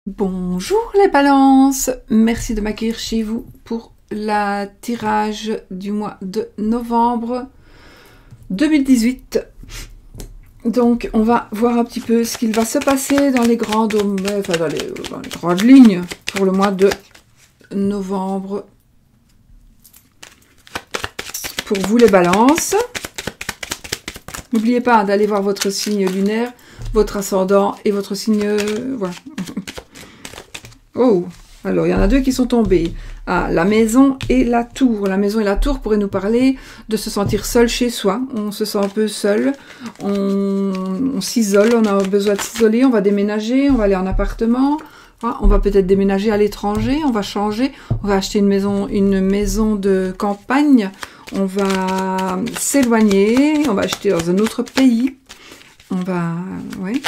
Bonjour les balances, merci de m'accueillir chez vous pour la tirage du mois de novembre 2018. Donc on va voir un petit peu ce qu'il va se passer dans les grandes, enfin dans les grandes lignes pour le mois de novembre. Pour vous les balances, n'oubliez pas d'aller voir votre signe lunaire, votre ascendant et votre signe... voilà. Oh, alors il y en a deux qui sont tombés. Ah, la maison et la tour. La maison et la tour pourraient nous parler de se sentir seul chez soi. On se sent un peu seul, on s'isole, on a besoin de s'isoler, on va déménager, on va aller en appartement, on va peut-être déménager à l'étranger, on va changer, on va acheter une maison de campagne, on va s'éloigner, on va acheter dans un autre pays, on va... ouais.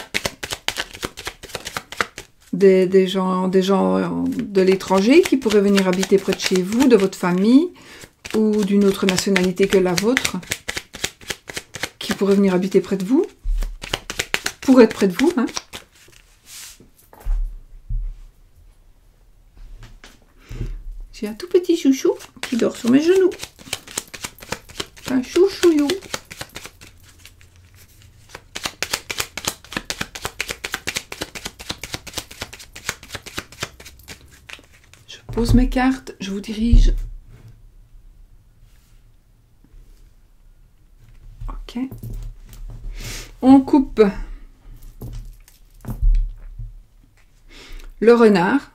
Des gens de l'étranger qui pourraient venir habiter près de chez vous, de votre famille, ou d'une autre nationalité que la vôtre, qui pourraient venir habiter près de vous, pour être près de vous, hein. J'ai un tout petit chouchou qui dort sur mes genoux. Un chouchouillou. Pose mes cartes, je vous dirige. Ok. On coupe le renard,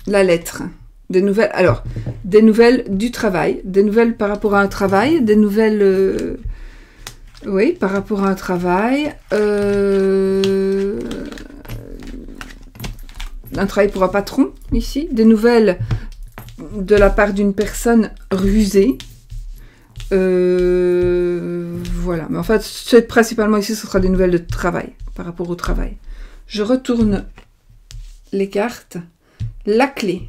la lettre, des nouvelles. Alors, des nouvelles du travail, des nouvelles par rapport à un travail, des nouvelles. Oui, par rapport à un travail. Un travail pour un patron, ici. Des nouvelles de la part d'une personne rusée. Voilà. Mais en fait, principalement ici, ce sera des nouvelles de travail, par rapport au travail. Je retourne les cartes. La clé.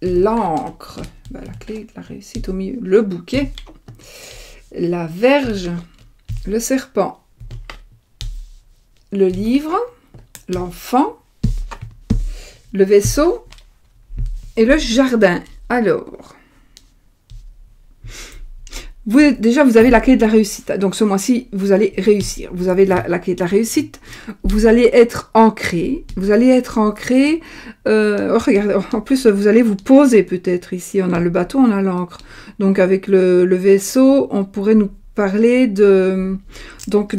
L'encre. Ben, la clé de la réussite au milieu. Le bouquet. La verge. Le serpent. Le livre. L'enfant. Le vaisseau et le jardin. Alors, déjà, vous avez la clé de la réussite. Donc, ce mois-ci, vous allez réussir. Vous avez la clé de la réussite. Vous allez être ancré. Vous allez être ancré. Regardez, en plus, vous allez vous poser peut-être ici. On a le bateau, on a l'encre. Donc, avec le vaisseau, on pourrait nous parler de... Donc,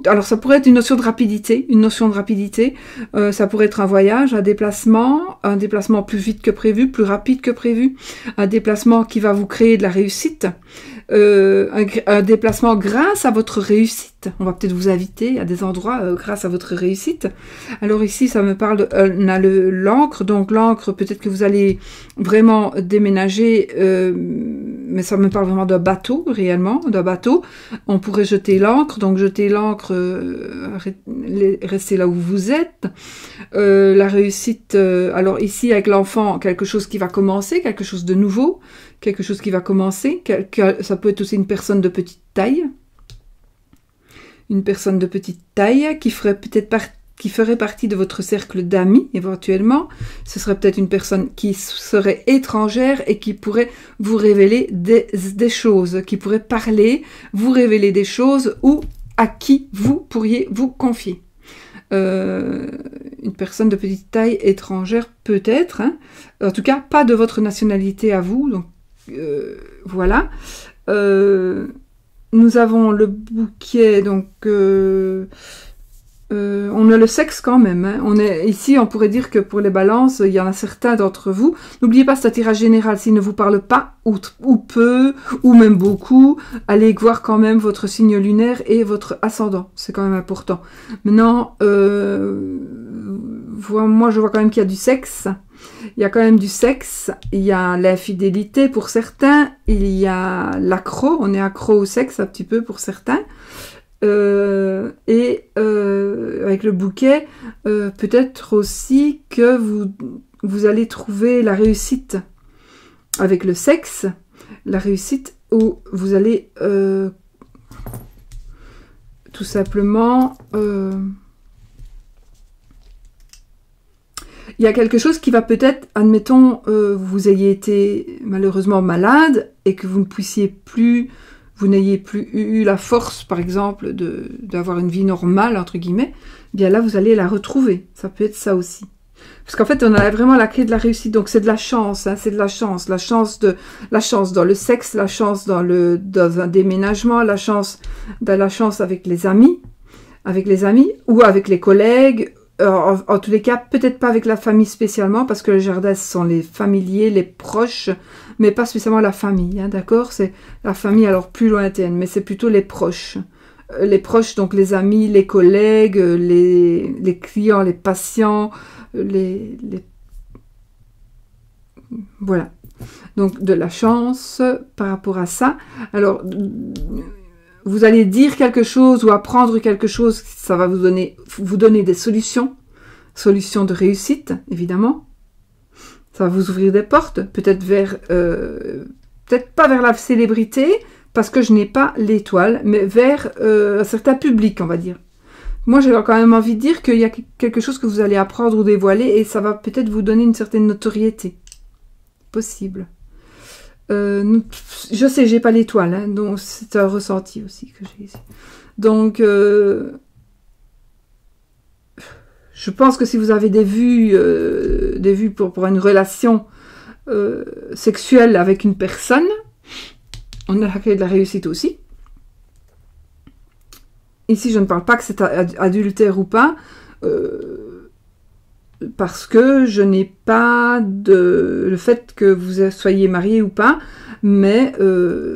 alors ça pourrait être une notion de rapidité, ça pourrait être un voyage, un déplacement plus vite que prévu, plus rapide que prévu, un déplacement qui va vous créer de la réussite, un déplacement grâce à votre réussite. On va peut-être vous inviter à des endroits grâce à votre réussite. Alors ici, ça me parle, on a l'encre, donc l'encre, peut-être que vous allez vraiment déménager, mais ça me parle vraiment d'un bateau, réellement, d'un bateau. On pourrait jeter l'encre, donc jeter l'encre, rester là où vous êtes. La réussite, alors ici avec l'enfant, quelque chose qui va commencer, quelque chose de nouveau, quelque chose qui va commencer. Ça peut être aussi une personne de petite taille. Une personne de petite taille qui ferait peut-être qui ferait partie de votre cercle d'amis, éventuellement. Ce serait peut-être une personne qui serait étrangère et qui pourrait vous révéler des choses, qui pourrait parler, vous révéler des choses ou à qui vous pourriez vous confier. Une personne de petite taille étrangère, peut-être. Hein. En tout cas, pas de votre nationalité à vous. Donc, voilà. Nous avons le bouquet, donc... on a le sexe quand même. Hein. Ici, on pourrait dire que pour les balances, il y en a certains d'entre vous. N'oubliez pas, c'est un tirage général. S'il ne vous parle pas, ou peu, ou même beaucoup, allez voir quand même votre signe lunaire et votre ascendant. C'est quand même important. Maintenant, moi, je vois quand même qu'il y a du sexe. Il y a quand même du sexe. Il y a l'infidélité pour certains. Il y a l'accro. On est accro au sexe un petit peu pour certains. Avec le bouquet, peut-être aussi que vous allez trouver la réussite avec le sexe, la réussite où vous allez tout simplement, il y a quelque chose qui va peut-être, admettons, vous ayez été malheureusement malade et que vous ne puissiez plus, vous n'ayez plus eu la force, par exemple, d'avoir une vie normale, entre guillemets, bien là, vous allez la retrouver. Ça peut être ça aussi. Parce qu'en fait, on a vraiment la clé de la réussite. Donc, c'est de la chance, hein, c'est de la chance. La chance dans le sexe, la chance dans un déménagement, la chance avec les amis, ou avec les collègues. En tous les cas, peut-être pas avec la famille spécialement, parce que le jardin, ce sont les familiers, les proches, mais pas spécialement la famille, hein, d'accord? C'est la famille alors plus lointaine, mais c'est plutôt les proches. Les proches, donc les amis, les collègues, les clients, les patients, voilà. Donc de la chance par rapport à ça. Alors, vous allez dire quelque chose ou apprendre quelque chose, ça va vous donner des solutions de réussite, évidemment. Ça va vous ouvrir des portes, peut-être peut-être pas vers la célébrité, parce que je n'ai pas l'étoile, mais vers un certain public, on va dire. Moi, j'ai quand même envie de dire qu'il y a quelque chose que vous allez apprendre ou dévoiler, et ça va peut-être vous donner une certaine notoriété. Possible. Je sais, j'ai pas l'étoile, hein, donc c'est un ressenti aussi que j'ai ici. Donc, je pense que si vous avez des vues pour une relation sexuelle avec une personne, on a la clé de la réussite aussi. Ici, je ne parle pas que c'est adultère ou pas, parce que je n'ai pas le fait que vous soyez marié ou pas, mais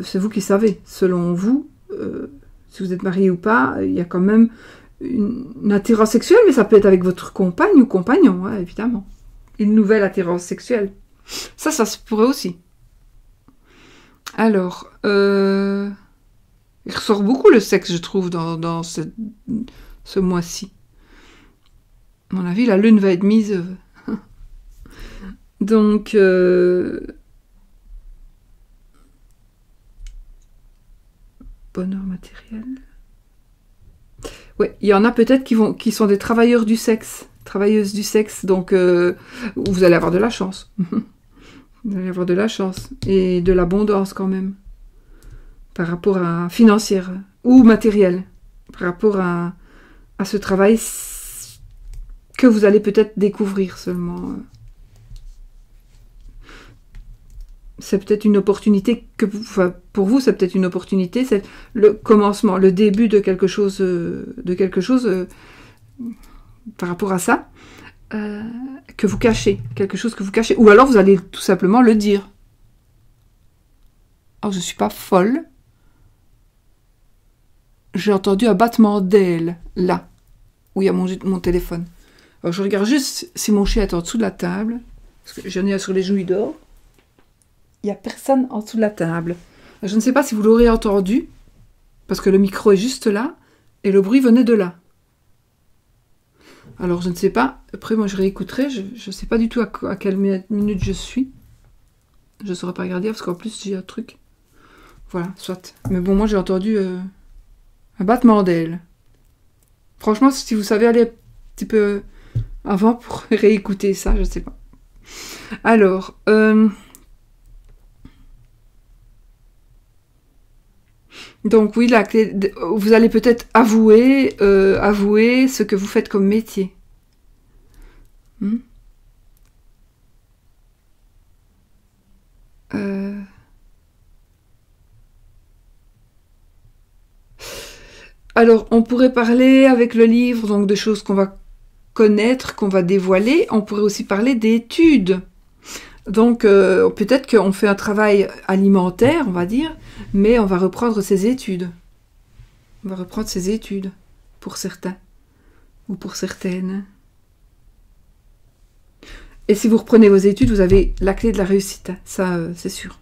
c'est vous qui savez. Selon vous, si vous êtes marié ou pas, il y a quand même une attirance sexuelle, mais ça peut être avec votre compagne ou compagnon, hein, évidemment. Une nouvelle attirance sexuelle. Ça se pourrait aussi. Alors, il ressort beaucoup le sexe, je trouve, dans ce mois-ci. À mon avis, la lune va être mise. Donc, bonheur matériel. Oui, il y en a peut-être qui sont des travailleurs du sexe, travailleuses du sexe, donc vous allez avoir de la chance. Vous allez avoir de la chance et de l'abondance quand même, par rapport à financière ou matériel, par rapport à ce travail que vous allez peut-être découvrir seulement. C'est peut-être une opportunité pour vous, c'est peut-être une opportunité, c'est le commencement, le début de quelque chose, par rapport à ça, que vous cachez, quelque chose que vous cachez, ou alors vous allez tout simplement le dire. Oh, je suis pas folle. J'ai entendu un battement d'ailes, là, où il y a mon téléphone. Alors je regarde juste si mon chien est en dessous de la table, parce que j'en ai un sur les joues, il dort. Il n'y a personne en dessous de la table. Je ne sais pas si vous l'aurez entendu, parce que le micro est juste là, et le bruit venait de là. Alors je ne sais pas, après moi je réécouterai, je ne sais pas du tout à quelle minute je suis. Je ne saurais pas regarder, parce qu'en plus j'ai un truc. Voilà, soit. Mais bon, moi j'ai entendu un battement d'ailes. Franchement, si vous savez aller un petit peu avant pour réécouter ça, je ne sais pas. Alors, donc oui, la clé vous allez peut-être avouer ce que vous faites comme métier. Alors, on pourrait parler avec le livre donc de choses qu'on va connaître, qu'on va dévoiler. On pourrait aussi parler d'études. Donc, peut-être qu'on fait un travail alimentaire, on va dire, mais on va reprendre ses études. On va reprendre ses études, pour certains, ou pour certaines. Et si vous reprenez vos études, vous avez la clé de la réussite, ça, c'est sûr.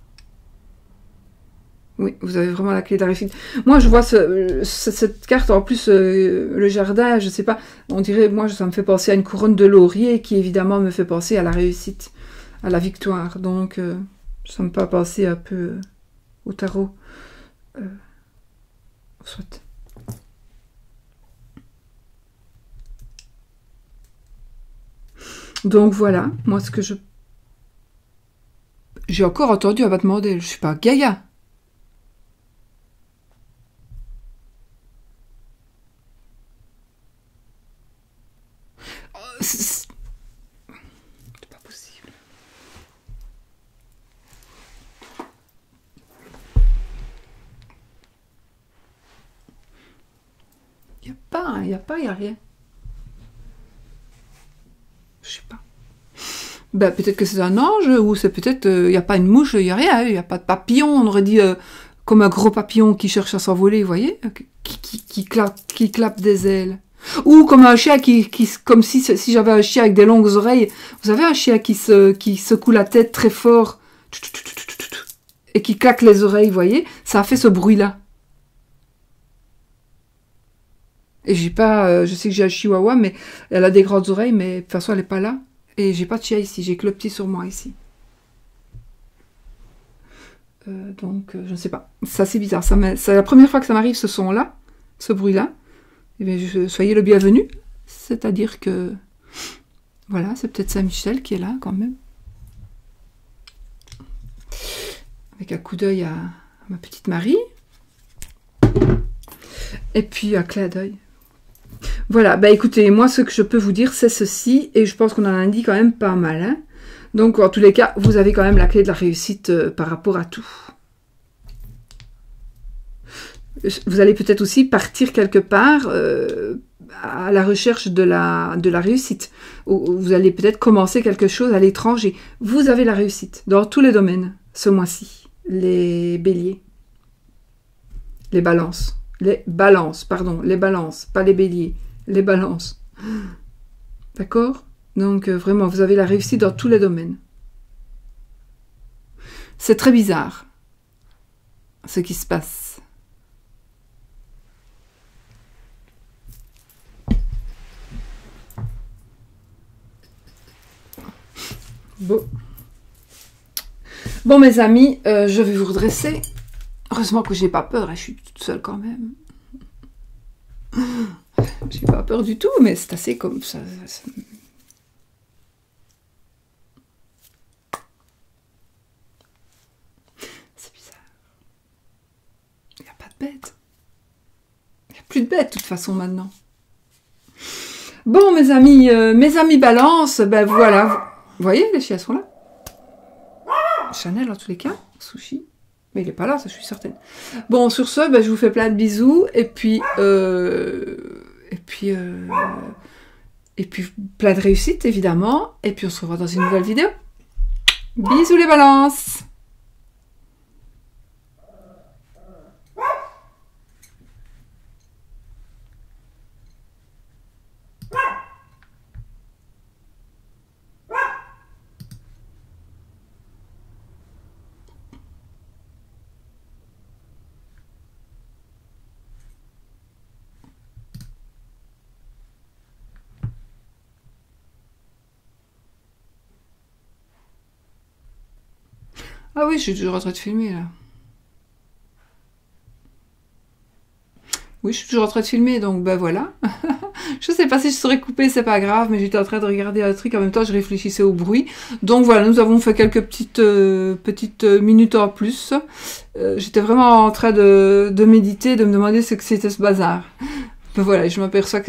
Oui, vous avez vraiment la clé de la réussite. Moi, je vois cette carte, en plus, le jardin, je sais pas, on dirait, moi, ça me fait penser à une couronne de laurier qui, évidemment, me fait penser à la réussite, à la victoire. Donc, ça me fait penser un peu au tarot. Soit. Donc voilà, moi ce que je... J'ai encore entendu un battement d'ailes, je suis pas gaga. C'est pas possible. Il y a rien. Je sais pas. Ben, peut-être que c'est un ange, ou c'est peut-être, il n'y a pas une mouche, il n'y a rien, il n'y a pas de papillon, on aurait dit comme un gros papillon qui cherche à s'envoler, vous voyez, qui clappe des ailes. Ou comme un chien comme si j'avais un chien avec des longues oreilles. Vous avez un chien qui secoue la tête très fort et qui claque les oreilles, vous voyez, ça a fait ce bruit-là. Et j'ai pas, je sais que j'ai un chihuahua, mais elle a des grandes oreilles, mais de toute façon elle est pas là. Et j'ai pas de chien ici, j'ai que le petit sur moi ici. Donc je ne sais pas. Ça c'est bizarre. C'est la première fois que ça m'arrive ce son-là, ce bruit-là. Eh bien, soyez le bienvenu. C'est-à-dire que voilà, c'est peut-être Saint-Michel qui est là quand même. Avec un coup d'œil à ma petite Marie. Et puis un clin d'œil. Voilà, bah écoutez, moi ce que je peux vous dire c'est ceci, et je pense qu'on en a dit quand même pas mal. Hein. Donc en tous les cas, vous avez quand même la clé de la réussite par rapport à tout. Vous allez peut-être aussi partir quelque part à la recherche de la réussite. Vous allez peut-être commencer quelque chose à l'étranger. Vous avez la réussite dans tous les domaines ce mois-ci. Les béliers. Les balances. Les balances, pardon. Les balances, pas les béliers. Les balances. D'accord? Donc vraiment, vous avez la réussite dans tous les domaines. C'est très bizarre ce qui se passe. Bon mes amis, je vais vous redresser. Heureusement que j'ai pas peur, hein, je suis toute seule quand même. J'ai pas peur du tout, mais c'est assez comme ça. C'est bizarre. Il n'y a pas de bête. Il n'y a plus de bête de toute façon maintenant. Bon mes amis balance, ben voilà. Vous voyez, les chiens sont là. Chanel en tous les cas, Sushi. Mais il n'est pas là, ça je suis certaine. Bon, sur ce, ben, je vous fais plein de bisous. Et puis plein de réussite, évidemment. Et puis on se revoit dans une nouvelle vidéo. Bisous les balances! Ah oui, je suis toujours en train de filmer, là. Oui, je suis toujours en train de filmer, donc ben voilà. Je sais pas si je saurais couper, c'est pas grave, mais j'étais en train de regarder un truc, en même temps je réfléchissais au bruit. Donc voilà, nous avons fait quelques petites minutes en plus. J'étais vraiment en train de méditer, de me demander ce que c'était ce bazar. Ben voilà, je m'aperçois que